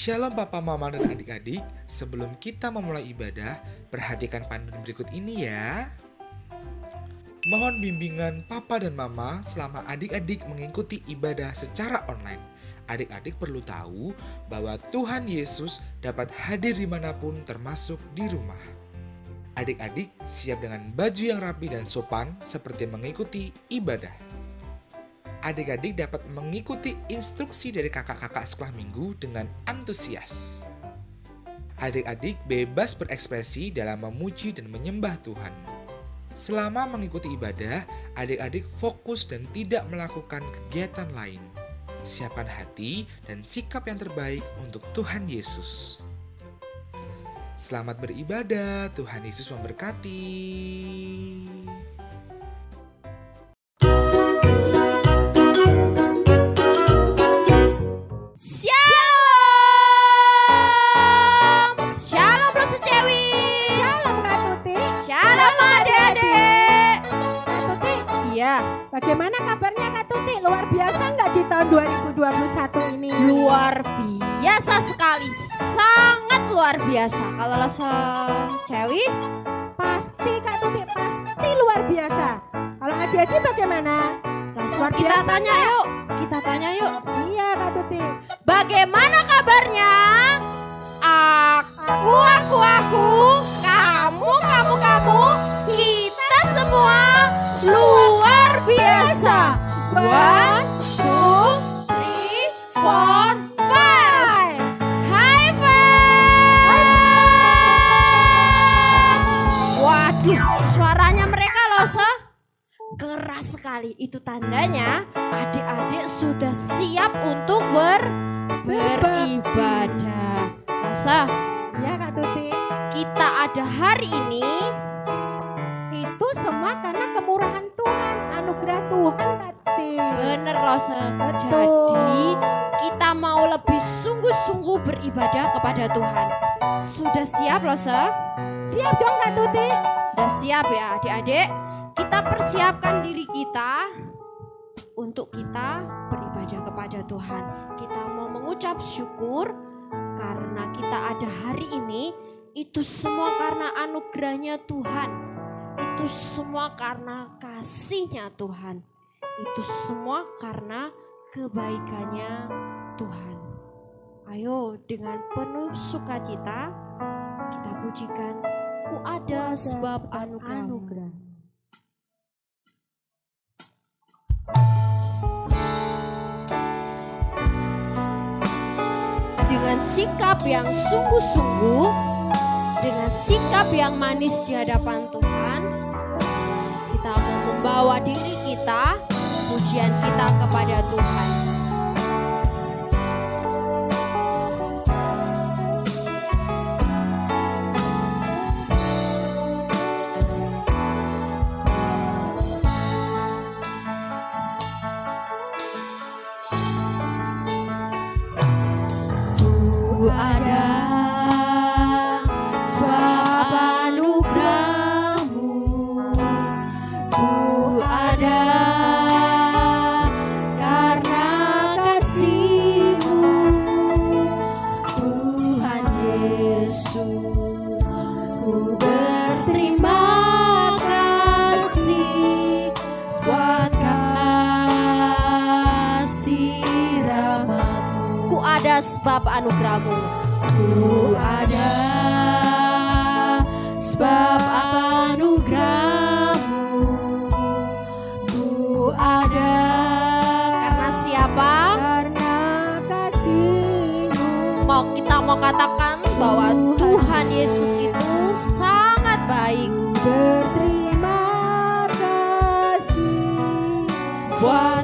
Shalom Papa, Mama, dan adik-adik. Sebelum kita memulai ibadah, perhatikan panduan berikut ini ya. Mohon bimbingan Papa dan Mama selama adik-adik mengikuti ibadah secara online. Adik-adik perlu tahu bahwa Tuhan Yesus dapat hadir dimanapun termasuk di rumah. Adik-adik siap dengan baju yang rapi dan sopan seperti mengikuti ibadah. Adik-adik dapat mengikuti instruksi dari kakak-kakak sekolah minggu dengan antusias. Adik-adik bebas berekspresi dalam memuji dan menyembah Tuhan. Selama mengikuti ibadah, adik-adik fokus dan tidak melakukan kegiatan lain. Siapkan hati dan sikap yang terbaik untuk Tuhan Yesus. Selamat beribadah, Tuhan Yesus memberkati. Bagaimana kabarnya Kak Tuti? Luar biasa nggak di tahun 2021 ini? Luar biasa sekali, sangat luar biasa. Kalau rasa Cewi? Pasti Kak Tuti, pasti luar biasa. Kalau adik-adik bagaimana? Luar kita biasa tanya gak? Yuk, kita tanya yuk. Iya Kak Tuti. Bagaimana kabarnya? Aku, kamu, kita semua luar biasa. 1, 2, 3, 4, 5. High five. Waduh, suaranya mereka loh keras sekali. Itu tandanya adik-adik sudah siap untuk beribadah. Masa? Ya Kak Tuti. Kita ada hari ini itu semua karena kemurahan Tuhan, anugerah Tuhan Kak Tuti. Bener loh Jadi kita mau lebih sungguh-sungguh beribadah kepada Tuhan. Sudah siap loh Siap dong Kak Tuti. Sudah siap ya adik-adik. Kita persiapkan diri kita untuk kita beribadah kepada Tuhan. Kita mau mengucap syukur karena kita ada hari ini. Itu semua karena anugerahnya Tuhan. Itu semua karena kasih-Nya Tuhan. Itu semua karena kebaikannya Tuhan. Ayo dengan penuh sukacita kita pujikan Ku ada sebab anugerah. Dengan sikap yang sungguh-sungguh, dengan sikap yang manis di hadapan Tuhan, kita mau membawa diri kita, pujian kita kepada Tuhan. Ku ada sebab anugerah-Mu, ku ada karena kasih-Mu, Tuhan Yesus. Ku berterima kasih buat kasih rahmat-Mu. Ku ada sebab anugerah-Mu. Ku ada sebab anugerah-Mu. Ku ada karena siapa? Karena kasih-Mu. Kita mau katakan bahwa Tuhan Yesus itu sangat baik. Berterima kasih Buat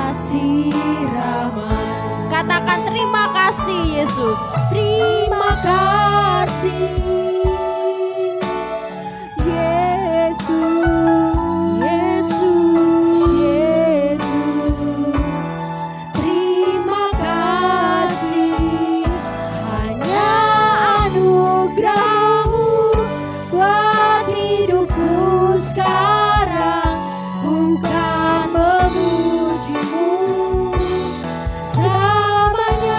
kasih rahmat. Katakan terima kasih Yesus. Terima kasih Yesus. Yesus. Terima kasih. Hanya anugerah-Mu buat hidupku sekarang, bukan memuji-Mu selamanya.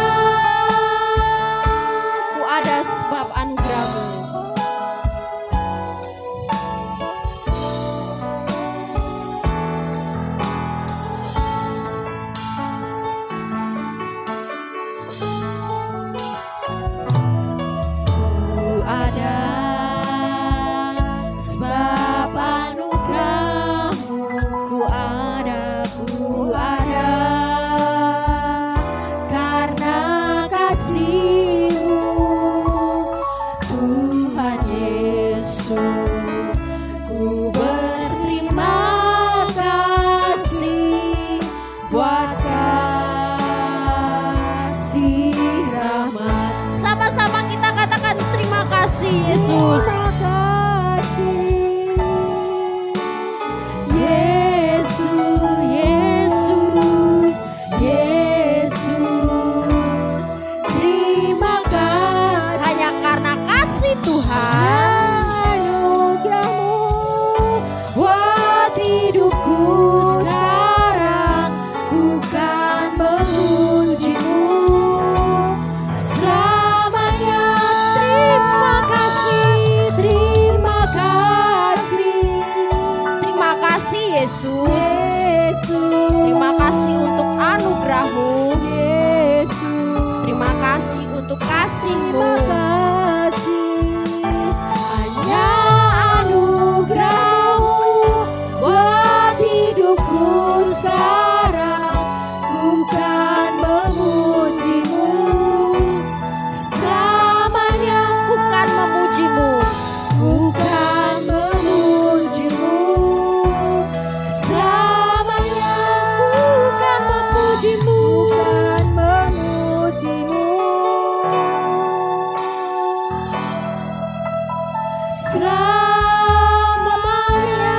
kasih-Mu. Hanya anugerah-Mu buat hidupku sekarang. Bukan memuji-Mu selamanya. Bukan memuji-Mu. Bukan memuji-Mu selamanya. Bukan memuji-Mu. Bukan memuji-Mu selamanya.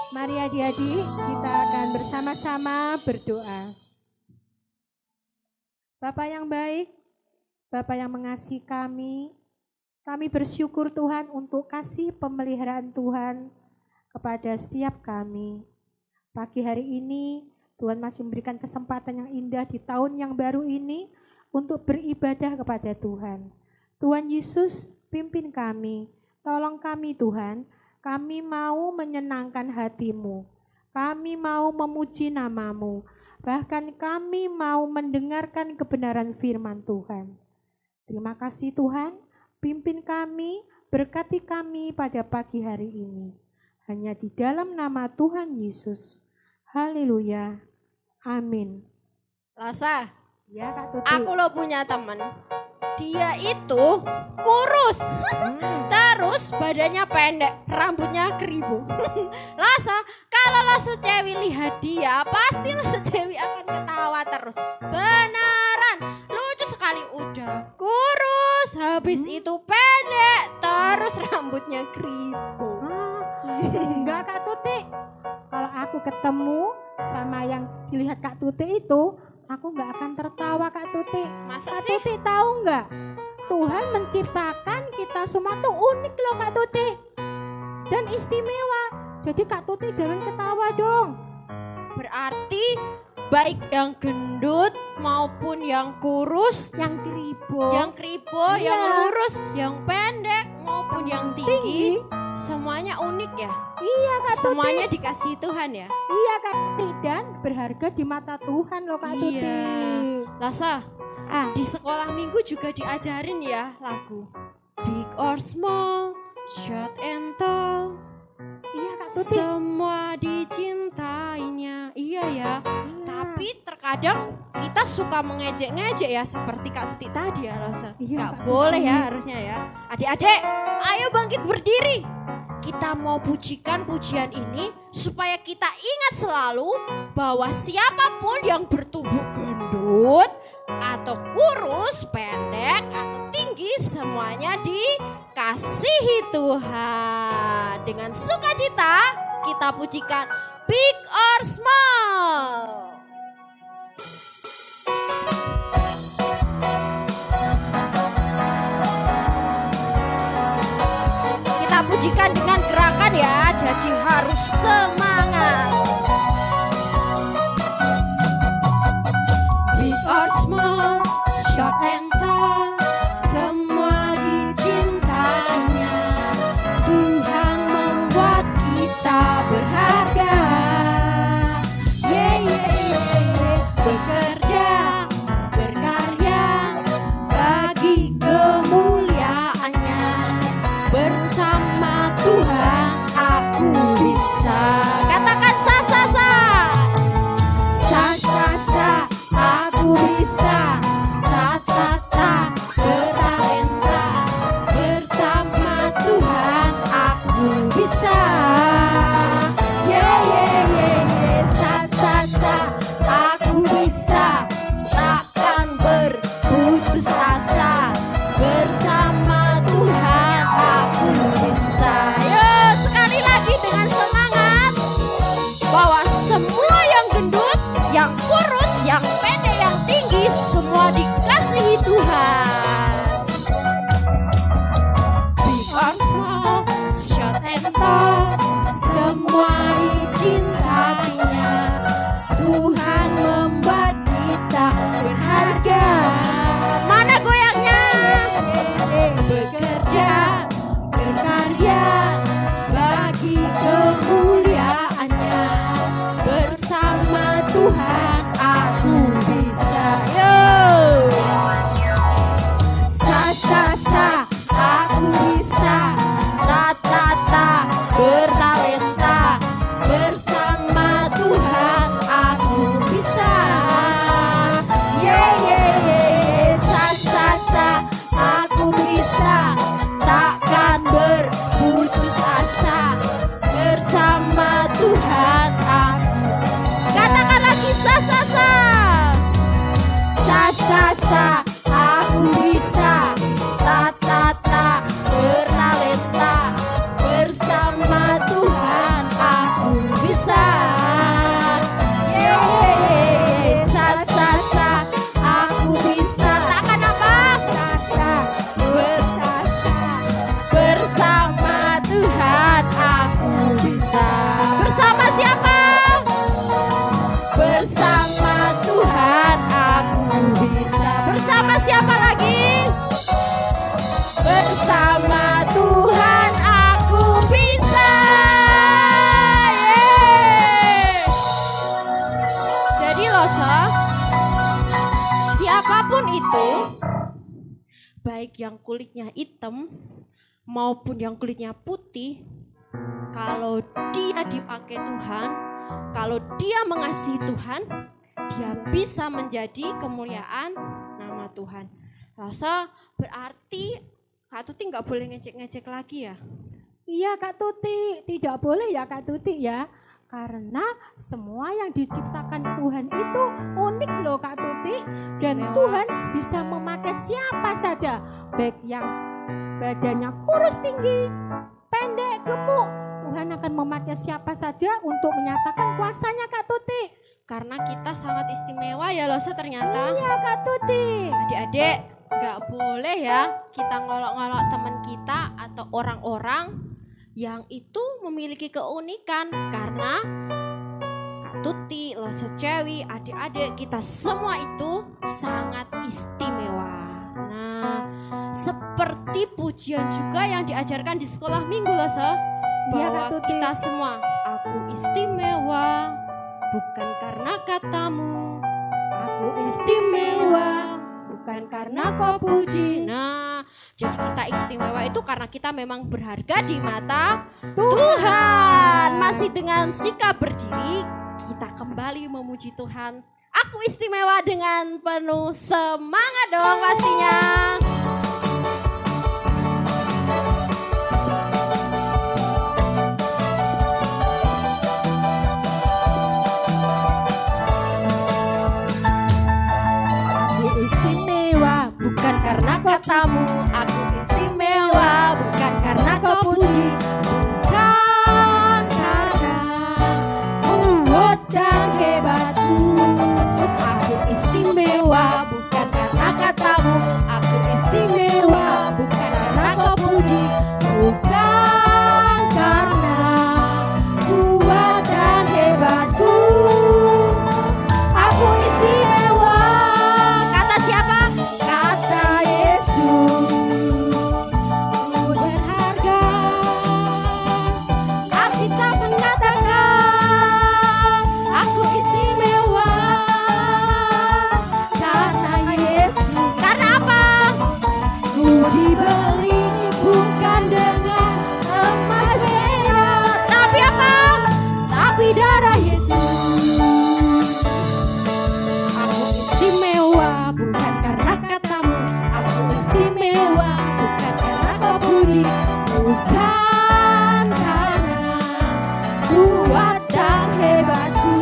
Mari adik-adik, kita akan bersama-sama berdoa. Bapak yang baik, Bapak yang mengasihi kami bersyukur Tuhan untuk kasih pemeliharaan Tuhan kepada setiap kami. Pagi hari ini Tuhan masih memberikan kesempatan yang indah di tahun yang baru ini untuk beribadah kepada Tuhan. Tuhan Yesus, pimpin kami, tolong kami Tuhan, kami mau menyenangkan hati-Mu, kami mau memuji nama-Mu, bahkan kami mau mendengarkan kebenaran firman Tuhan. Terima kasih Tuhan, pimpin kami, berkati kami pada pagi hari ini. Hanya di dalam nama Tuhan Yesus. Haleluya. Amin. Lasa, Ya Kak Tuti. aku lo punya temen. Dia itu kurus. Terus badannya pendek, rambutnya keribu. Lasa, kalau lo secewi lihat dia, pasti lo secewi akan ketawa terus. Beneran, lucu sekali. Udah kurus, habis itu pendek, terus rambutnya keribu. Enggak Kak Tuti. Kalau aku ketemu sama yang dilihat Kak Tuti itu, aku enggak akan tertawa Kak Tuti. Masa Kak sih? Tuti tahu enggak? Tuhan menciptakan kita semua tuh unik loh Kak Tuti. Dan istimewa. Jadi Kak Tuti jangan ketawa dong. Berarti baik yang gendut maupun yang kurus, Yang keribo, yang kribo, Iya. yang lurus, yang pendek maupun yang tinggi, semuanya unik ya. Iya Kak Tuti. Semuanya dikasih Tuhan ya. Iya Kak Tuti, dan berharga di mata Tuhan loh Kak Tuti. Iya. Lasa, Ah, di sekolah minggu juga diajarin ya lagu Big or Small, Short and Tall, iya Kak Tuti. semua dicintainya. Iya ya. Tapi terkadang kita suka mengejek-ngejek ya, seperti Kak Tuti tadi ya Lasa. Iya, Gak Kak boleh Tuti. ya harusnya ya. Adik-adik, ayo bangkit berdiri. Kita mau pujikan pujian ini supaya kita ingat selalu bahwa siapapun yang bertubuh gendut atau kurus, pendek atau tinggi, semuanya dikasihi Tuhan. Dengan sukacita kita pujikan Big or Small. Kita pujikan dengan gerakan ya, jadi harus semangat. Big or small, short and tall, semua dicintainya. Tuhan membuat kita berharga. Yeah, yeah, yeah, yeah. Bekerja, berkarya, bagi kemuliaannya. Bersama Tuhan aku bisa. Katakan sa sa sa. Sa sa sa, aku bisa. Ta ta ta, bertalenta. Bersama Tuhan aku bisa. Yeah yeah yeah yeah, sa sa sa, aku bisa. Takkan berputus asa. Bersama Tuhan aku bisa. Yo, sekali lagi dengan semangat bahwa semua yang gendut, yang kurus, yang pendek, yang tinggi, semua dikasihi Tuhan. Big or small, short and tall, semua dicintainya. Tuhan membuat kita berharga. Mana goyangnya? Bekerja, berkarya, bagi kemuliaannya. Bersama baik yang kulitnya hitam maupun yang kulitnya putih, kalau dia dipakai Tuhan, kalau dia mengasihi Tuhan, dia bisa menjadi kemuliaan nama Tuhan. Rasa berarti Kak Tuti nggak boleh ngecek-ngecek lagi ya? Iya Kak Tuti, tidak boleh ya Kak Tuti ya. Karena semua yang diciptakan Tuhan itu unik loh Kak Tuti. Dan Istimewa. Tuhan bisa memakai siapa saja. Baik yang badannya kurus tinggi, pendek, gemuk. Tuhan akan memakai siapa saja untuk menyatakan kuasanya Kak Tuti. Karena kita sangat istimewa ya Losa ternyata. Iya Kak Tuti. Adik-adik, nggak boleh ya kita ngolok-ngolok teman kita atau orang-orang yang itu memiliki keunikan. Karena Kak Tuti, Losa Cewi, adik-adik kita semua itu sangat istimewa. Nah, seperti pujian juga yang diajarkan di sekolah minggu Losa, Iya, Kak bahwa Tuti. kita semua, aku istimewa bukan karena katamu, Aku istimewa bukan karena kau puji. Nah, jadi kita istimewa itu karena kita memang berharga di mata Tuhan. Tuhan. Masih dengan sikap berdiri, kita kembali memuji Tuhan. Aku istimewa dengan penuh semangat dong pastinya. Aku istimewa bukan karena katamu. Aku istimewa bukan karena kau puji, bukan karena kuat dan hebatku. aku istimewa bukan karena katamu. Aku istimewa bukan karena kau puji, bukan karena Kuat dan hebatku. aku istimewa. Kata siapa? Kata Yesus. Ku berharga. Alkitab mengatakan aku istimewa karena Yesus. Karena apa? Ku dibeli bukan dengan emas perak, Tapi apa? tapi darah Yesus. Aku istimewa bukan karena katamu. Aku istimewa bukan karena kau puji, bukan karena kuat dan hebatku.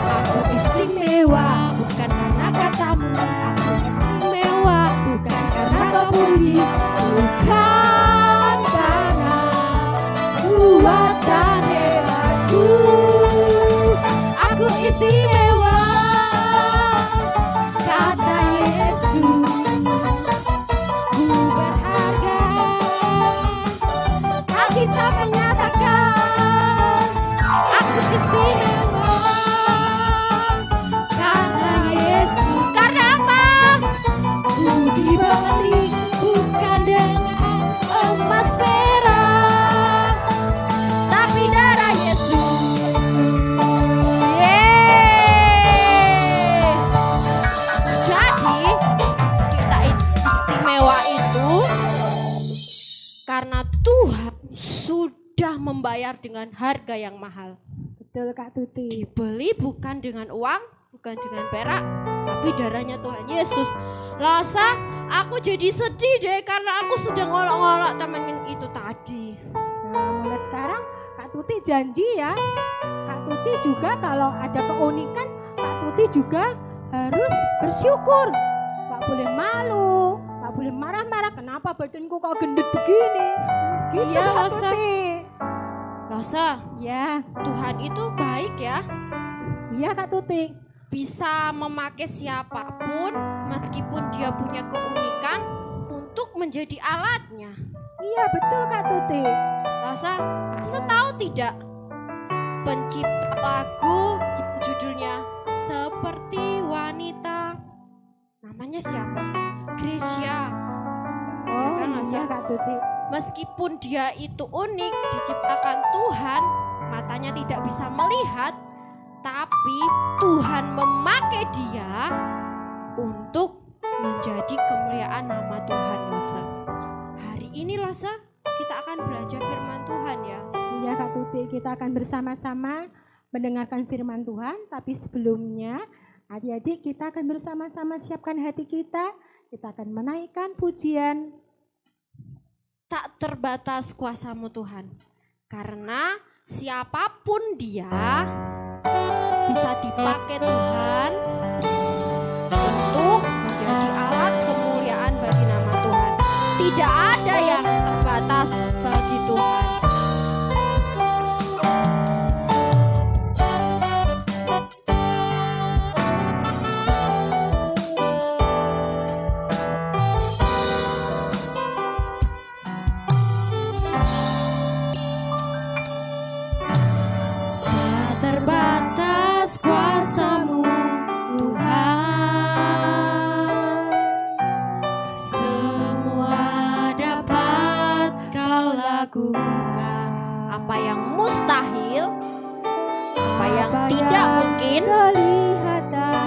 Aku istimewa bukan karena katamu. Aku istimewa bukan karena kau puji, bukan karena kuat dan hebatku. Aku istimewa, kata Yesus. Ku berharga. Alkitab menyatakan aku istimewa, kata Yesus. Karena apa? Ku dibeli bukan dengan emas perak, Tapi darah Yesus. Jadi kita istimewa itu karena Tuhan sudah membayar dengan harga yang mahal. betul Kak Tuti. Dibeli bukan dengan uang, bukan dengan perak, tapi darahnya Tuhan Yesus. Losa, aku jadi sedih deh karena aku sudah ngolok-ngolok temen itu tadi. Nah, mulai sekarang Kak Tuti janji ya. Kak Tuti juga kalau ada keunikan, Kak Tuti juga harus bersyukur. Gak boleh malu, gak boleh marah-marah. Kenapa badanku kok gendut begini? Gitu Iya, Kak Losa. Tuti. Losa, Ya, Tuhan itu baik ya. iya Kak Tuti. Bisa memakai siapapun meskipun dia punya keunikan untuk menjadi alatnya. Iya betul Kak Tuti. Losa, setahu tidak pencipta lagu yang judulnya Seperti Wanita, namanya siapa? Gracia. Oh kan, Losa? iya Kak Tuti. Meskipun dia itu unik, diciptakan Tuhan, matanya tidak bisa melihat, tapi Tuhan memakai dia untuk menjadi kemuliaan nama Tuhan, Lasa. Hari ini, Lasa, kita akan belajar firman Tuhan ya. Iya Kak Tuti, kita akan bersama-sama mendengarkan firman Tuhan. Tapi sebelumnya adik-adik kita akan bersama-sama siapkan hati kita. Kita akan menaikkan pujian. Tak terbatas kuasa-Mu Tuhan. Karena siapapun dia bisa dipakai Tuhan untuk menjadi alat kemuliaan bagi nama Tuhan. Tidak ada yang terbatas bagi Tuhan. Terbatas kuasa-Mu Tuhan, semua dapat Kau lakukan. Apa yang mustahil, apa yang tidak mungkin, kelihatan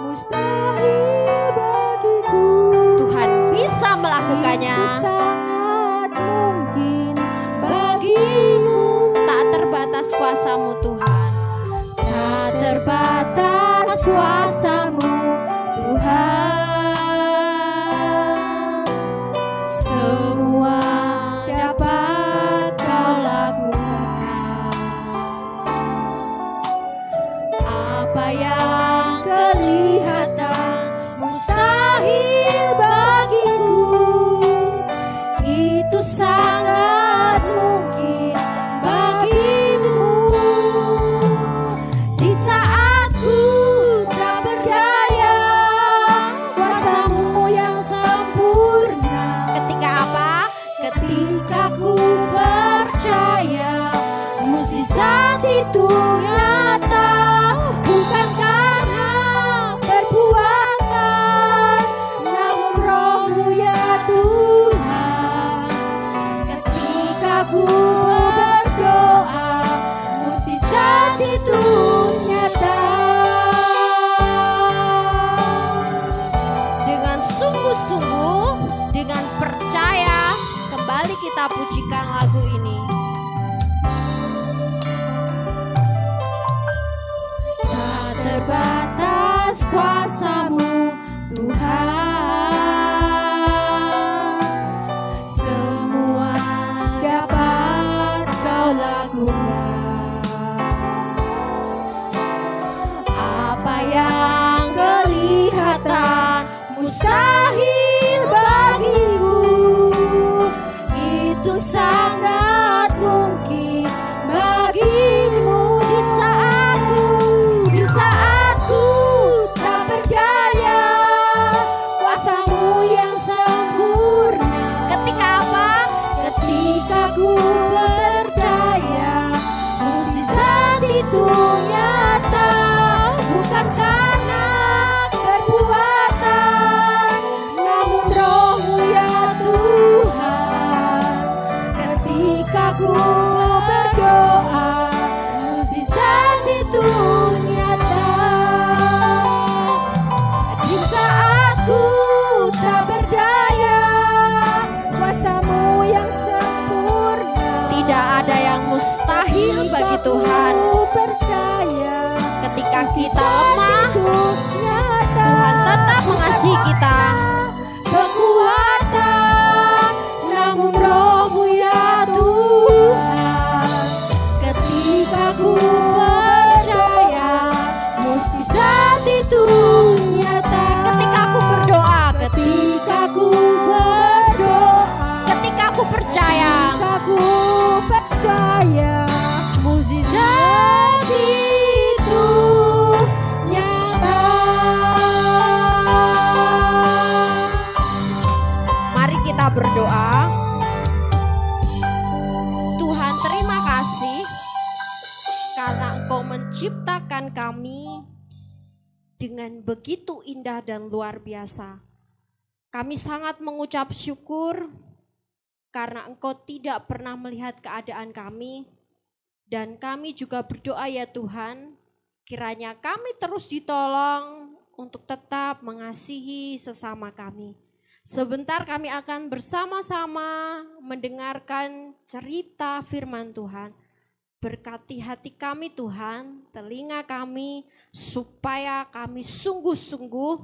mustahil bagiku, Tuhan bisa melakukannya. itu sangat mungkin Bagimu tak terbatas kuasa-Mu Tuhan. Tak terbatas kuasa-Mu Tuhan, semua dapat Kau lakukan. Apa yang kelihatan mustahil bagiku, itu sangat mungkin bagimu. Di saat ku tak berdaya, kuasa-Mu yang sempurna. Ketika apa? Ketika ku percaya mukjizat itu nyata, bukan karena perbuatan, namun Roh-Mu ya Tuhan. Ketika ku berdoa, mukjizat itu nyata. Dengan sungguh-sungguh, dengan percaya, kembali kita pujikan lagu ini. Tak terbatas kuasa-Mu Tuhan, semua dapat Kau lakukan. Apa yang kelihatan mustahil bagiku, itu sangat mungkin bagimu. Di saat ku tak berdaya, kuasa-Mu yang sempurna. Ketika apa? Ketika ku percaya mukjizat itu nyata, bukan karena perbuatan, namun Roh-Mu ya Tuhan. Ketika ku berdoa, mukjizat itu nyata. Di saat ku tak berdaya, kuasa-Mu yang sempurna. Tidak ada yang mustahil bagi Tuhan. Ku percaya Ketika kita lemah, itu nyata. Tuhan tetap mengasihi kita. Kekuatan, namun Roh-Mu ya Tuhan. Ketika ku percaya mukjizat itu nyata. Ketika aku berdoa, Ketika ku berdoa, ketika aku percaya, ketika ku percaya mukjizat itu nyata. mari kita berdoa. Tuhan, terima kasih karena Engkau menciptakan kami dengan begitu indah dan luar biasa. Kami sangat mengucap syukur karena Engkau tidak pernah melihat keadaan kami. Dan kami juga berdoa ya Tuhan, kiranya kami terus ditolong untuk tetap mengasihi sesama kami. Sebentar kami akan bersama-sama mendengarkan cerita firman Tuhan. Berkati hati kami Tuhan, telinga kami, supaya kami sungguh-sungguh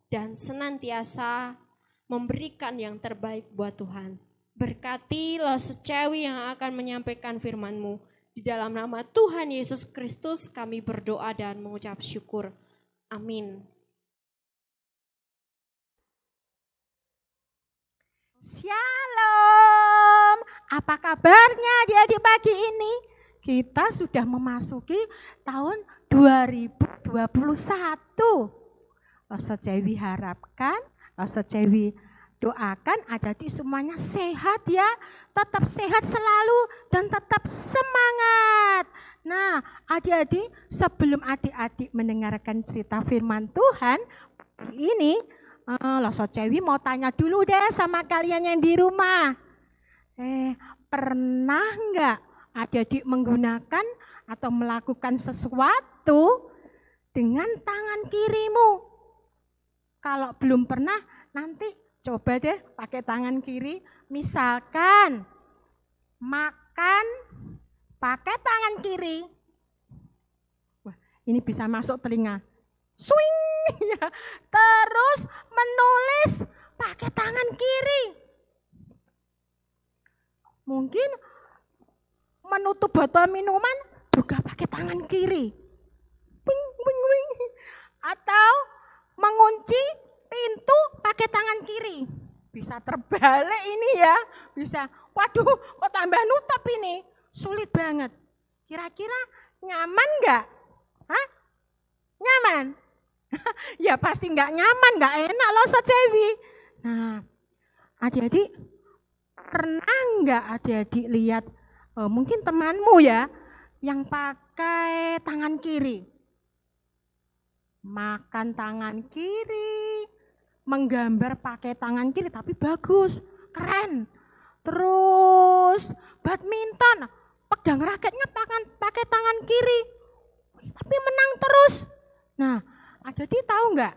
dan senantiasa memberikan yang terbaik buat Tuhan. Berkati Losecawi yang akan menyampaikan firman-Mu. Di dalam nama Tuhan Yesus Kristus kami berdoa dan mengucap syukur. Amin. Shalom, apa kabarnya adik-adik pagi ini? Kita sudah memasuki tahun 2021. Losecawi harapkan, Losecawi doakan adik-adik semuanya sehat ya, tetap sehat selalu dan tetap semangat. Nah, adik-adik, sebelum adik-adik mendengarkan cerita firman Tuhan ini, Losecawi mau tanya dulu deh sama kalian yang di rumah. Pernah enggak adik-adik menggunakan atau melakukan sesuatu dengan tangan kirimu? Kalau belum pernah, nanti coba deh pakai tangan kiri. Misalkan makan pakai tangan kiri. Wah, ini bisa masuk telinga. Swing. Terus menulis pakai tangan kiri. Mungkin menutup botol minuman juga pakai tangan kiri. Wing, wing, wing. Atau mengunci pintu pakai tangan kiri. Bisa terbalik ini ya. Bisa. Waduh, kok tambah nutup ini. Sulit banget. Kira-kira nyaman enggak? Hah? Nyaman? Ya pasti enggak nyaman, enggak enak Losecawi. Nah, adik-adik pernah enggak adik-adik lihat mungkin temanmu ya yang pakai tangan kiri? Makan tangan kiri, menggambar pakai tangan kiri tapi bagus, keren. Terus badminton, pegang raketnya pakai tangan kiri, tapi menang terus. Nah, adik-adik tahu enggak?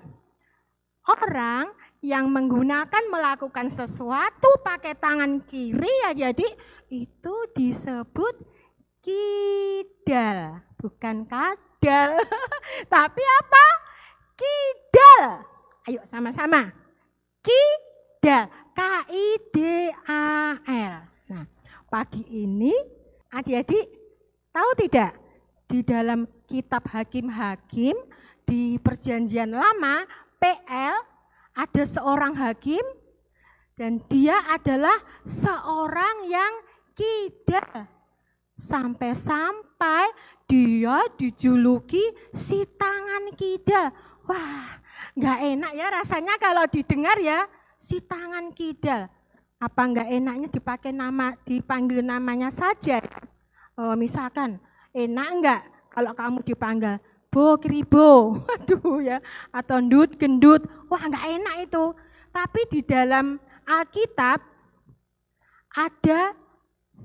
Orang yang melakukan sesuatu pakai tangan kiri adik-adik itu disebut kidal, bukan kadal. Tapi apa? Kidal. Ayo sama-sama. Kidal, K-I-D-A-L. Nah, pagi ini adik-adik tahu tidak? Di dalam kitab Hakim-Hakim di Perjanjian Lama, PL, ada seorang hakim dan dia adalah seorang yang kidal. Sampai-sampai dia dijuluki si tangan kidal. Wah, nggak enak ya rasanya kalau didengar ya, si tangan kidal. Apa nggak enaknya dipanggil namanya saja? Misalkan, enak nggak kalau kamu dipanggil Bo Kribo, waduh ya, atau Ndut Gendut, wah nggak enak itu. Tapi di dalam Alkitab ada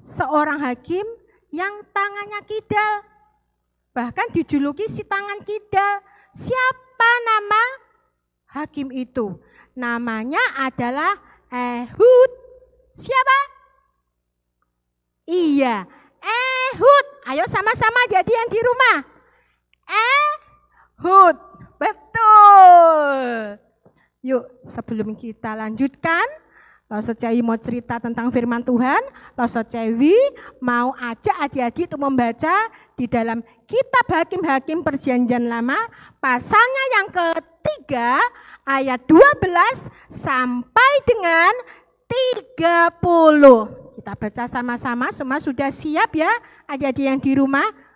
seorang hakim yang tangannya kidal, bahkan dijuluki si tangan kidal. Siapa nama hakim itu? Namanya adalah Ehud. Siapa? Iya, Ehud. Ayo sama-sama jadi yang di rumah. Ehud, betul. Yuk, sebelum kita lanjutkan, Losecawi mau cerita tentang firman Tuhan. Losecawi mau ajak adik-adik untuk membaca di dalam kitab Hakim-Hakim Perjanjian Lama, pasalnya yang ketiga, ayat 12 sampai dengan 30. Kita baca sama-sama, semua sudah siap ya adik-adik yang di rumah?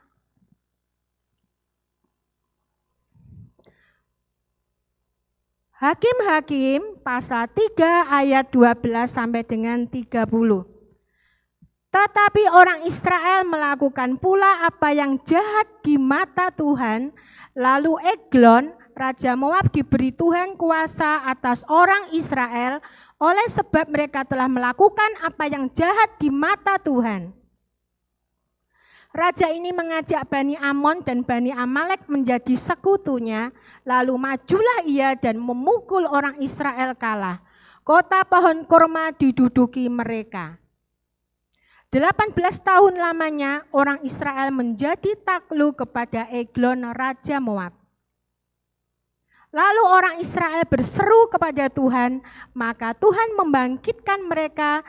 Hakim-Hakim pasal 3 ayat 12 sampai dengan 30. Tetapi orang Israel melakukan pula apa yang jahat di mata Tuhan, lalu Eglon, Raja Moab diberi Tuhan kuasa atas orang Israel oleh sebab mereka telah melakukan apa yang jahat di mata Tuhan. Raja ini mengajak Bani Amon dan Bani Amalek menjadi sekutunya, lalu majulah ia dan memukul orang Israel kalah. Kota pohon kurma diduduki mereka. 18 tahun lamanya orang Israel menjadi takluk kepada Eglon, Raja Moab. Lalu orang Israel berseru kepada Tuhan, maka Tuhan membangkitkan mereka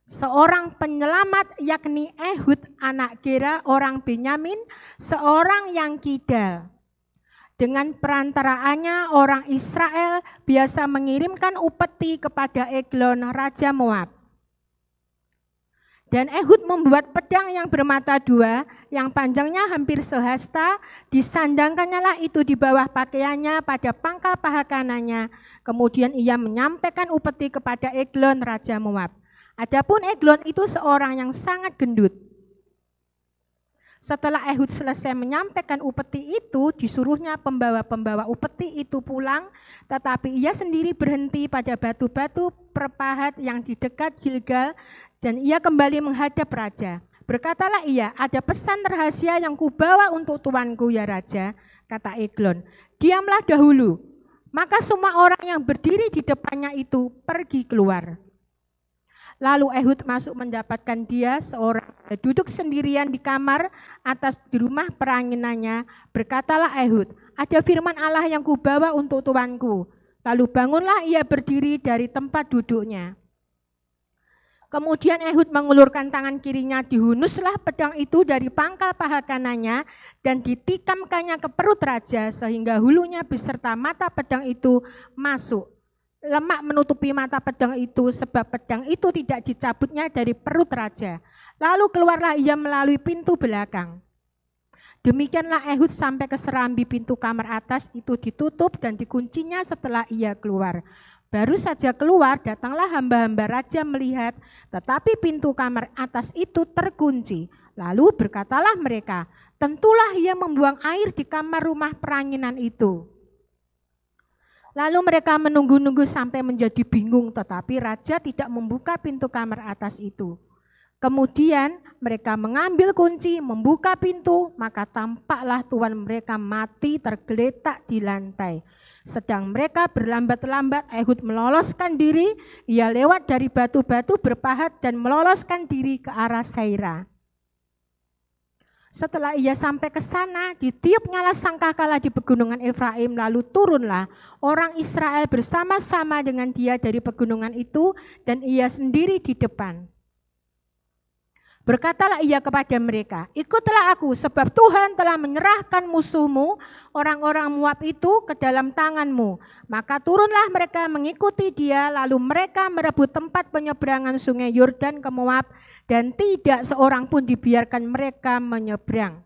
seorang penyelamat, yakni Ehud anak Gera orang Benyamin, seorang yang kidal. Dengan perantaraannya orang Israel biasa mengirimkan upeti kepada Eglon, Raja Moab. Dan Ehud membuat pedang yang bermata dua, yang panjangnya hampir sehasta, disandangkannya lah itu di bawah pakaiannya pada pangkal paha kanannya. Kemudian ia menyampaikan upeti kepada Eglon, Raja Moab. Adapun Eglon itu seorang yang sangat gendut. Setelah Ehud selesai menyampaikan upeti itu, disuruhnya pembawa-pembawa upeti itu pulang, tetapi ia sendiri berhenti pada batu-batu perpahat yang di dekat Gilgal, dan ia kembali menghadap raja. Berkatalah ia, ada pesan rahasia yang kubawa untuk tuanku ya raja, kata Eglon. Diamlah dahulu. Maka semua orang yang berdiri di depannya itu pergi keluar. Lalu Ehud masuk mendapatkan dia seorang duduk sendirian di kamar atas di rumah peranginannya. Berkatalah Ehud, ada firman Allah yang kubawa untuk tuanku. Lalu bangunlah ia berdiri dari tempat duduknya. Kemudian Ehud mengulurkan tangan kirinya, dihunuslah pedang itu dari pangkal paha kanannya dan ditikamkannya ke perut raja sehingga hulunya beserta mata pedang itu masuk. Lemak menutupi mata pedang itu sebab pedang itu tidak dicabutnya dari perut raja. Lalu keluarlah ia melalui pintu belakang. Demikianlah Ehud sampai ke serambi pintu kamar atas itu ditutup dan dikuncinya setelah ia keluar. Baru saja keluar datanglah hamba-hamba raja melihat, tetapi pintu kamar atas itu terkunci. Lalu berkatalah mereka, tentulah ia membuang air di kamar rumah peranginan itu. Lalu mereka menunggu-nunggu sampai menjadi bingung, tetapi raja tidak membuka pintu kamar atas itu. Kemudian mereka mengambil kunci, membuka pintu, maka tampaklah tuan mereka mati tergeletak di lantai. Sedang mereka berlambat-lambat, Ehud meloloskan diri, ia lewat dari batu-batu berpahat dan meloloskan diri ke arah Seira. Setelah ia sampai ke sana, ditiupnyalah sangkakala di pegunungan Efraim, lalu turunlah orang Israel bersama-sama dengan dia dari pegunungan itu, dan ia sendiri di depan. Berkatalah ia kepada mereka, ikutlah aku sebab Tuhan telah menyerahkan musuhmu, orang-orang Moab itu ke dalam tanganmu. Maka turunlah mereka mengikuti dia, lalu mereka merebut tempat penyeberangan sungai Yordan ke Moab, dan tidak seorang pun dibiarkan mereka menyeberang.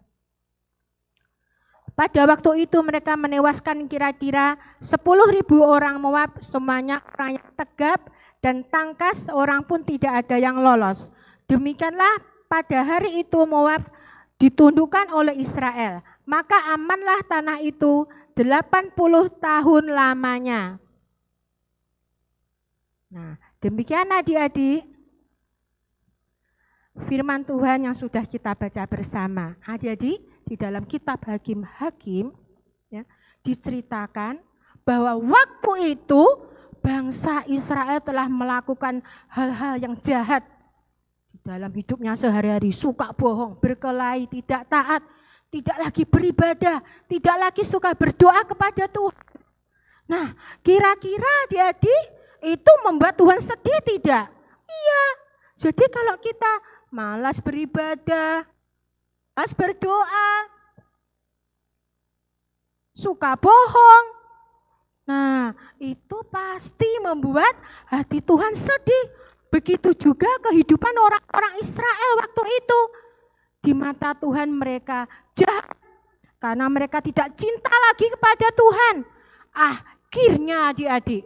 Pada waktu itu mereka menewaskan kira-kira 10.000 orang Moab, semuanya orang yang tegap dan tangkas, seorang pun tidak ada yang lolos. Demikianlah pada hari itu Moab ditundukkan oleh Israel, maka amanlah tanah itu 80 tahun lamanya. Nah, demikian adik-adik firman Tuhan yang sudah kita baca bersama. Adik-adik, di dalam kitab Hakim-Hakim ya, diceritakan bahwa waktu itu bangsa Israel telah melakukan hal-hal yang jahat dalam hidupnya sehari-hari, suka bohong, berkelahi, tidak taat, tidak lagi beribadah, tidak lagi suka berdoa kepada Tuhan. Nah, kira-kira adik-adik itu membuat Tuhan sedih tidak? Iya. Jadi kalau kita malas beribadah, malas berdoa, suka bohong, nah itu pasti membuat hati Tuhan sedih. Begitu juga kehidupan orang-orang Israel waktu itu. Di mata Tuhan mereka jahat karena mereka tidak cinta lagi kepada Tuhan. Akhirnya adik-adik,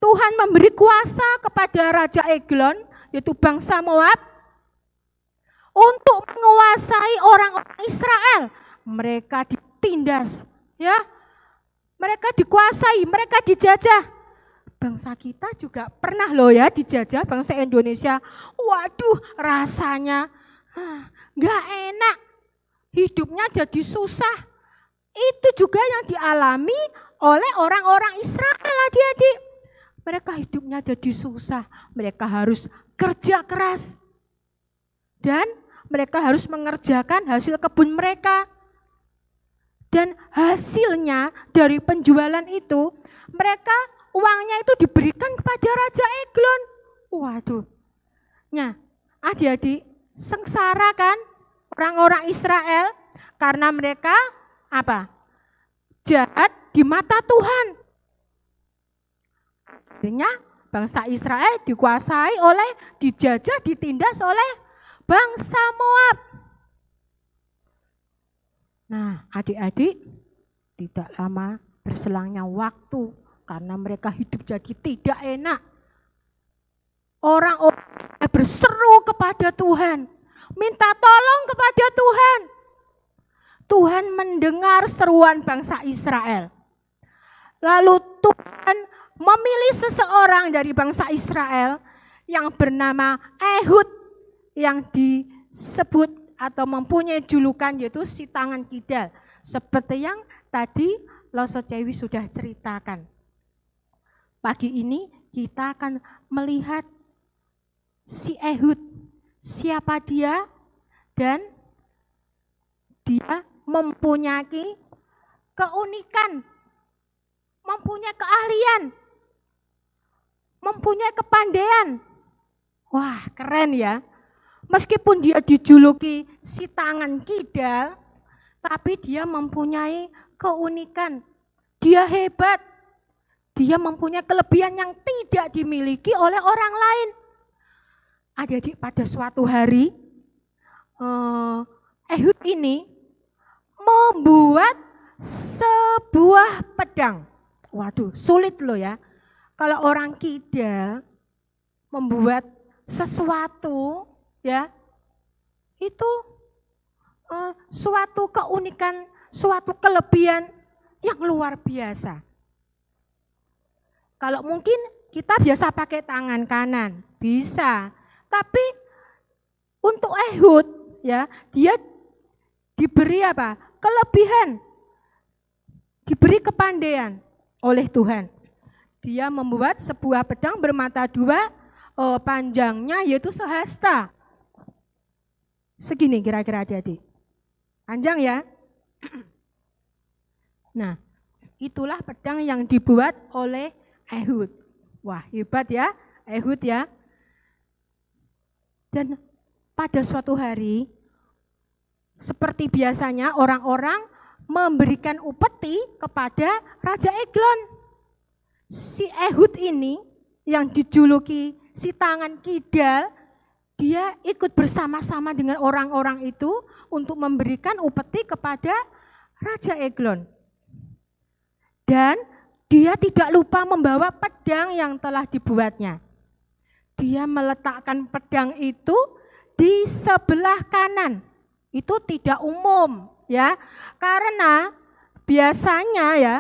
Tuhan memberi kuasa kepada Raja Eglon, yaitu bangsa Moab, untuk menguasai orang-orang Israel. Mereka ditindas, ya, mereka dikuasai, mereka dijajah. Bangsa kita juga pernah loh ya dijajah, bangsa Indonesia. Waduh, rasanya gak enak. hidupnya jadi susah. Itu juga yang dialami oleh orang-orang Israel, adik-adik. Mereka hidupnya jadi susah, mereka harus kerja keras. Dan mereka harus mengerjakan hasil kebun mereka. Dan hasilnya dari penjualan itu, mereka uangnya itu diberikan kepada Raja Eglon. Waduh. Nah, adik-adik, sengsara kan orang-orang Israel karena mereka apa? Jahat di mata Tuhan. Artinya bangsa Israel dikuasai oleh, dijajah, ditindas oleh bangsa Moab. Nah, adik-adik, tidak lama berselangnya waktu karena mereka hidup jadi tidak enak. Orang-orang berseru kepada Tuhan, minta tolong kepada Tuhan. Tuhan mendengar seruan bangsa Israel. Lalu Tuhan memilih seseorang dari bangsa Israel yang bernama Ehud, yang disebut atau mempunyai julukan yaitu si tangan kidal. Seperti yang tadi Loso Cewi sudah ceritakan. Pagi ini kita akan melihat si Ehud, siapa dia, dan dia mempunyai keunikan, mempunyai keahlian, mempunyai kepandaian. Wah, keren ya. Meskipun dia dijuluki si tangan kidal, tapi dia mempunyai keunikan. Dia hebat. Dia mempunyai kelebihan yang tidak dimiliki oleh orang lain. Adik-adik, pada suatu hari, Ehud ini membuat sebuah pedang. Waduh, sulit loh ya. Kalau orang kidal membuat sesuatu, ya, itu suatu keunikan, suatu kelebihan yang luar biasa. Kalau mungkin kita biasa pakai tangan kanan, bisa. Tapi untuk Ehud, ya, dia diberi apa? Kelebihan, diberi kepandaian oleh Tuhan. Dia membuat sebuah pedang bermata dua, panjangnya yaitu sehasta. Segini kira-kira adik-adik. Panjang ya. Nah, itulah pedang yang dibuat oleh Ehud. Wah, hebat ya, Ehud ya. Dan pada suatu hari, seperti biasanya orang-orang memberikan upeti kepada Raja Eglon. Si Ehud ini yang dijuluki si tangan kidal, dia ikut bersama-sama dengan orang-orang itu untuk memberikan upeti kepada Raja Eglon. Dan dia tidak lupa membawa pedang yang telah dibuatnya. Dia meletakkan pedang itu di sebelah kanan. Itu tidak umum ya. Karena biasanya ya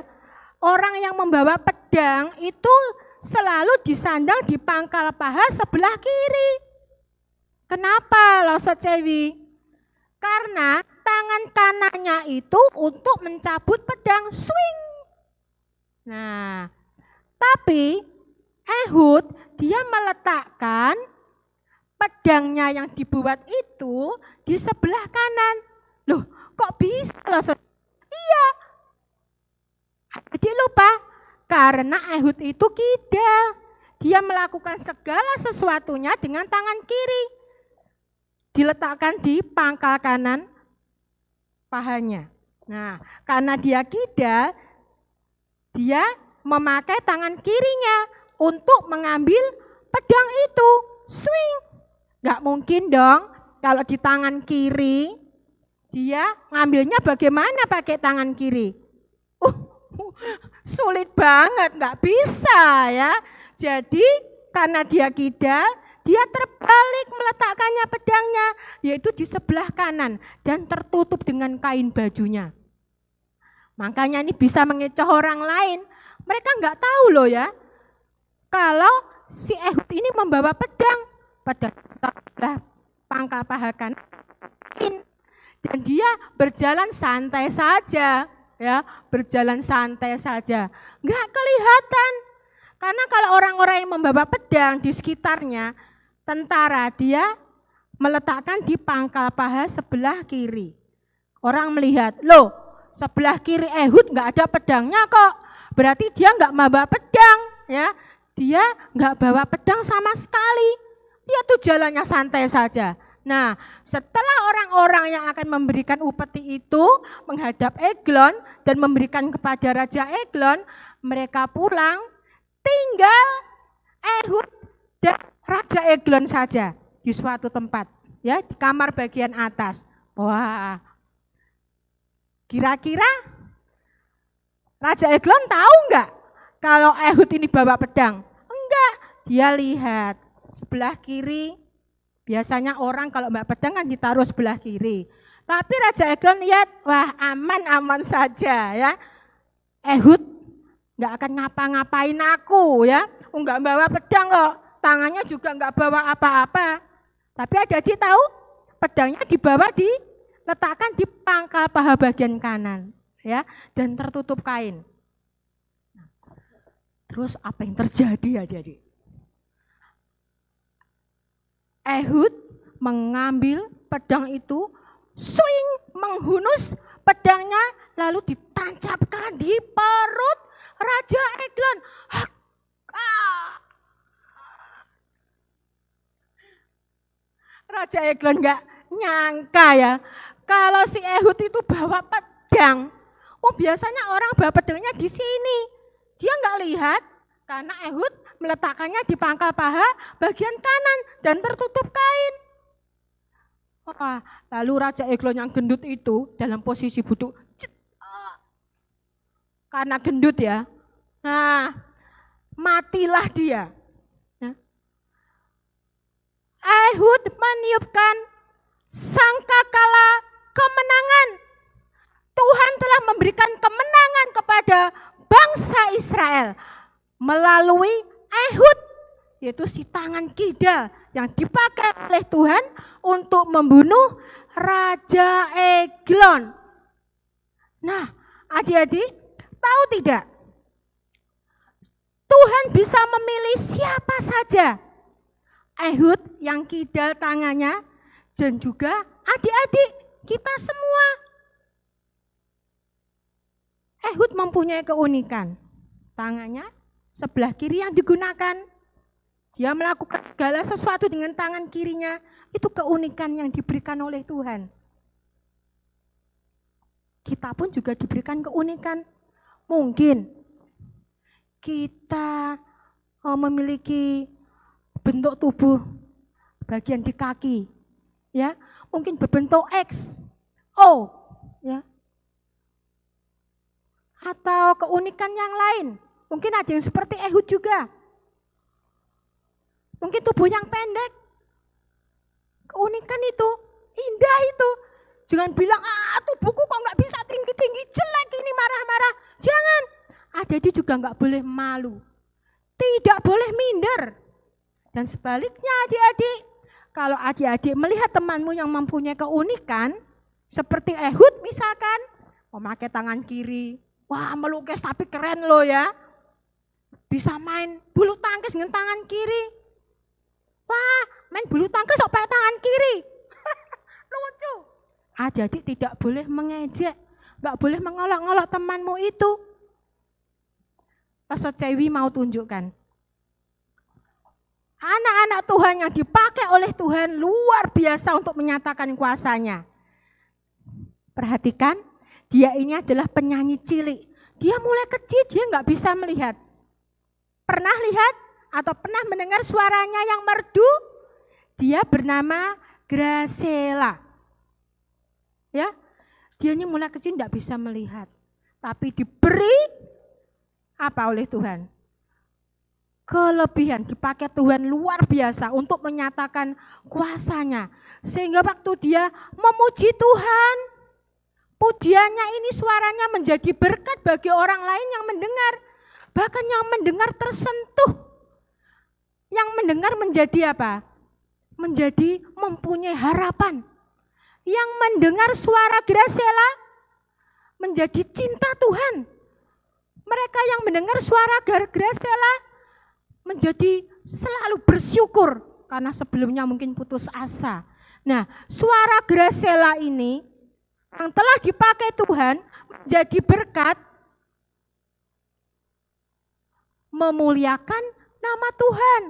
orang yang membawa pedang itu selalu disandang di pangkal paha sebelah kiri. Kenapa Loso Cewi? Karena tangan kanannya itu untuk mencabut pedang, swing. Nah, tapi Ehud dia meletakkan pedangnya yang dibuat itu di sebelah kanan. Loh, kok bisa Loso? Iya. Jadi lupa, karena Ehud itu kidal. Dia melakukan segala sesuatunya dengan tangan kiri. Diletakkan di pangkal kanan pahanya. Nah, karena dia kidal, dia memakai tangan kirinya untuk mengambil pedang itu. Swing. Gak mungkin dong kalau di tangan kiri, dia ngambilnya bagaimana pakai tangan kiri? Sulit banget, gak bisa ya. Jadi karena dia kidal, dia terbalik meletakkannya pedangnya, yaitu di sebelah kanan dan tertutup dengan kain bajunya. Makanya ini bisa mengecoh orang lain. Mereka nggak tahu loh ya, kalau si Ehud ini membawa pedang pada pangkal paha kanan dan dia berjalan santai saja, ya, berjalan santai saja, nggak kelihatan. Karena kalau orang-orang yang membawa pedang di sekitarnya, tentara, dia meletakkan di pangkal paha sebelah kiri. Orang melihat, loh, sebelah kiri Ehud nggak ada pedangnya kok, berarti dia nggak membawa pedang, ya, dia nggak bawa pedang sama sekali, dia tuh jalannya santai saja. Nah, setelah orang-orang yang akan memberikan upeti itu menghadap Eglon dan memberikan kepada Raja Eglon, mereka pulang, tinggal Ehud dan Raja Eglon saja di suatu tempat, ya, di kamar bagian atas. Wah, kira-kira Raja Eglon tahu enggak kalau Ehud ini bawa pedang? Enggak, dia lihat sebelah kiri. Biasanya orang kalau bawa pedang kan ditaruh sebelah kiri. Tapi Raja Eglon lihat, wah, aman-aman saja, ya. Ehud enggak akan ngapa-ngapain aku, ya. Enggak bawa pedang kok, tangannya juga enggak bawa apa-apa. Tapi adik-adik tahu pedangnya dibawa diletakkan di pangkal paha bagian kanan, ya, dan tertutup kain. Terus apa yang terjadi adik-adik? Ehud mengambil pedang itu, swing, menghunus pedangnya, lalu ditancapkan di perut Raja Eglon. Raja Eglon enggak nyangka, ya, kalau si Ehud itu bawa pedang. Oh, biasanya orang bawa pedangnya di sini. Dia enggak lihat karena Ehud meletakkannya di pangkal paha bagian kanan dan tertutup kain. Wah, lalu Raja Eglon yang gendut itu dalam posisi buduk, karena gendut, ya. Nah, matilah dia. Ehud meniupkan sangkakala kemenangan. Tuhan telah memberikan kemenangan kepada bangsa Israel melalui Ehud, yaitu si tangan kidal yang dipakai oleh Tuhan untuk membunuh Raja Eglon. Nah, adik-adik tahu tidak? Tuhan bisa memilih siapa saja. Ehud yang kidal tangannya, dan juga adik-adik kita semua. Ehud mempunyai keunikan. Tangannya sebelah kiri yang digunakan. Dia melakukan segala sesuatu dengan tangan kirinya. Itu keunikan yang diberikan oleh Tuhan. Kita pun juga diberikan keunikan. Mungkin kita memiliki bentuk tubuh bagian di kaki, ya, mungkin berbentuk X, O, ya, atau keunikan yang lain. Mungkin ada yang seperti Ehud juga, mungkin tubuh yang pendek. Keunikan itu, indah itu. Jangan bilang, tubuhku kok nggak bisa tinggi-tinggi, jelek ini, marah-marah. Jangan, adik-adik juga nggak boleh malu, tidak boleh minder. Dan sebaliknya adik-adik, kalau adik-adik melihat temanmu yang mempunyai keunikan, seperti Ehud misalkan, memakai tangan kiri, wah, melukis tapi keren loh, ya. Bisa main bulu tangkis dengan tangan kiri. Wah, main bulu tangkis kok pakai tangan kiri. Lucu. Adik-adik tidak boleh mengejek, nggak boleh mengolok-olok temanmu itu. Pastor Cewi mau tunjukkan. Anak-anak Tuhan yang dipakai oleh Tuhan luar biasa untuk menyatakan kuasanya. Perhatikan, dia ini adalah penyanyi cilik. Dia mulai kecil, dia nggak bisa melihat. Pernah lihat atau pernah mendengar suaranya yang merdu? Dia bernama Gracela. Ya, dia ini mulai kecil nggak bisa melihat. Tapi diberi apa oleh Tuhan? Kelebihan, dipakai Tuhan luar biasa untuk menyatakan kuasanya. Sehingga waktu dia memuji Tuhan, pujiannya ini suaranya menjadi berkat bagi orang lain yang mendengar. Bahkan yang mendengar tersentuh. Yang mendengar menjadi apa? Menjadi mempunyai harapan. yang mendengar suara Gracela menjadi cinta Tuhan. Mereka yang mendengar suara Gracela menjadi selalu bersyukur karena sebelumnya mungkin putus asa. Nah, suara Gracela ini yang telah dipakai Tuhan menjadi berkat, memuliakan nama Tuhan.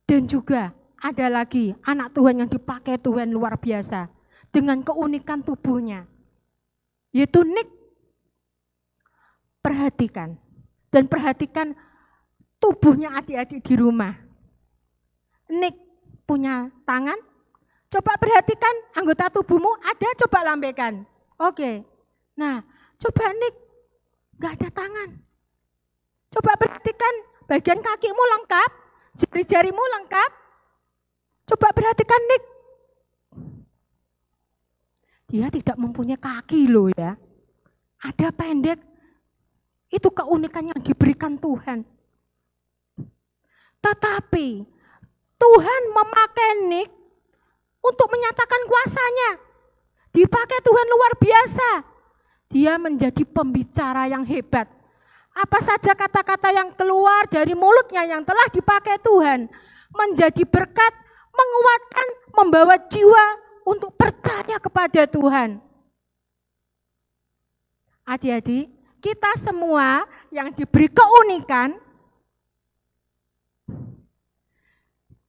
Dan juga ada lagi anak Tuhan yang dipakai Tuhan luar biasa dengan keunikan tubuhnya, yaitu Nick. Perhatikan tubuhnya adik-adik di rumah. Nick punya tangan, coba perhatikan anggota tubuhmu ada, coba lambaikan. Oke, nah coba Nick gak ada tangan. Coba perhatikan bagian kakimu lengkap, jari-jarimu lengkap. Coba perhatikan Nick. Dia tidak mempunyai kaki loh ya. Ada pendek. Itu keunikan yang diberikan Tuhan. Tetapi Tuhan memakai Nick untuk menyatakan kuasanya. Dipakai Tuhan luar biasa. Dia menjadi pembicara yang hebat. Apa saja kata-kata yang keluar dari mulutnya yang telah dipakai Tuhan menjadi berkat, menguatkan, membawa jiwa untuk percaya kepada Tuhan. Adik-adik, kita semua yang diberi keunikan,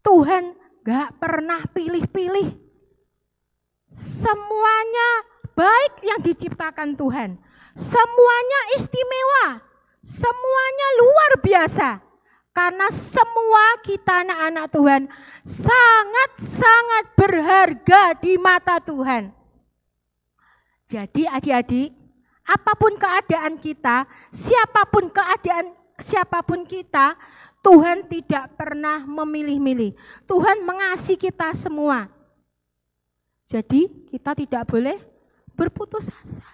Tuhan gak pernah pilih-pilih. Semuanya baik yang diciptakan Tuhan. Semuanya istimewa. Semuanya luar biasa. Karena semua kita anak-anak Tuhan sangat-sangat berharga di mata Tuhan. Jadi adik-adik, apapun keadaan kita, siapapun kita, Tuhan tidak pernah memilih-milih. Tuhan mengasihi kita semua. Jadi kita tidak boleh berputus asa.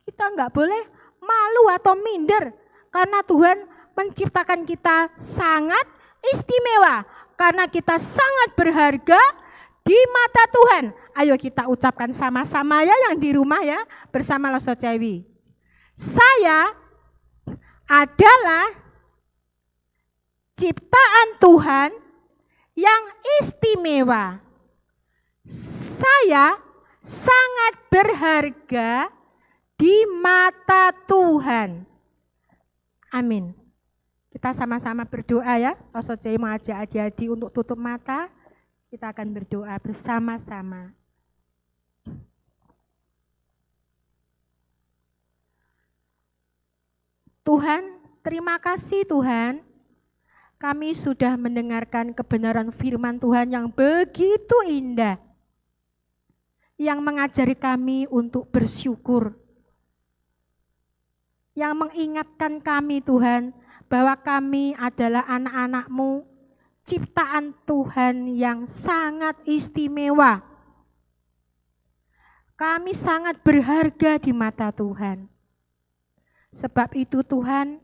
Kita enggak boleh malu atau minder. Karena Tuhan menciptakan kita sangat istimewa. Karena kita sangat berharga di mata Tuhan. Ayo kita ucapkan sama-sama ya yang di rumah ya. Bersama Loso Cewi. Saya adalah ciptaan Tuhan yang istimewa. Saya sangat berharga di mata Tuhan. Amin. Kita sama-sama berdoa ya. Loso Cewi mengajak adik-adik untuk tutup mata. Kita akan berdoa bersama-sama. Tuhan, terima kasih Tuhan. Kami sudah mendengarkan kebenaran firman Tuhan yang begitu indah. Yang mengajari kami untuk bersyukur. Yang mengingatkan kami Tuhan, bahwa kami adalah anak-anak-Mu, ciptaan Tuhan yang sangat istimewa. Kami sangat berharga di mata Tuhan. Sebab itu Tuhan,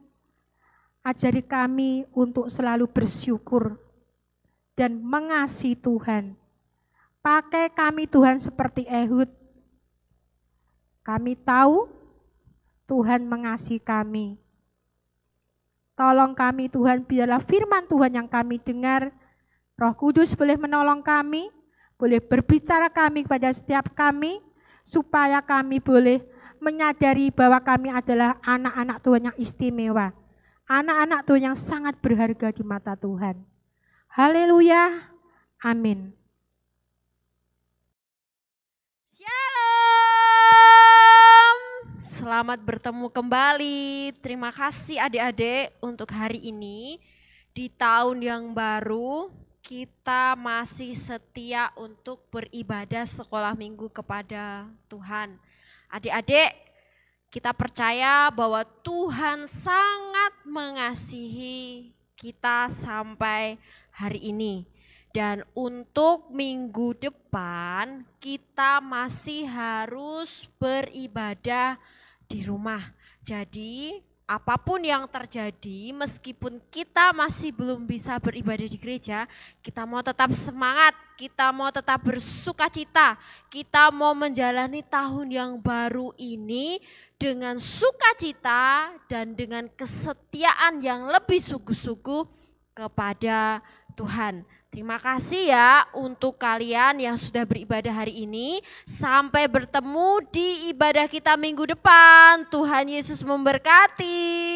ajari kami untuk selalu bersyukur dan mengasihi Tuhan. Pakai kami Tuhan seperti Ehud. Kami tahu Tuhan mengasihi kami. Tolong kami Tuhan, biarlah firman Tuhan yang kami dengar, Roh Kudus boleh menolong kami, boleh berbicara kami kepada setiap kami, supaya kami boleh menyadari bahwa kami adalah anak-anak Tuhan yang istimewa. Anak-anak Tuhan yang sangat berharga di mata Tuhan. Haleluya. Amin. Shalom. Selamat bertemu kembali. Terima kasih adik-adik untuk hari ini. Di tahun yang baru, kita masih setia untuk beribadah sekolah minggu kepada Tuhan. Adik-adik, kita percaya bahwa Tuhan sangat mengasihi kita sampai hari ini. Dan untuk minggu depan kita masih harus beribadah di rumah. Jadi apapun yang terjadi, meskipun kita masih belum bisa beribadah di gereja, kita mau tetap semangat, kita mau tetap bersukacita, kita mau menjalani tahun yang baru ini dengan sukacita dan dengan kesetiaan yang lebih sungguh-sungguh kepada Tuhan. Terima kasih ya untuk kalian yang sudah beribadah hari ini. Sampai bertemu di ibadah kita minggu depan. Tuhan Yesus memberkati.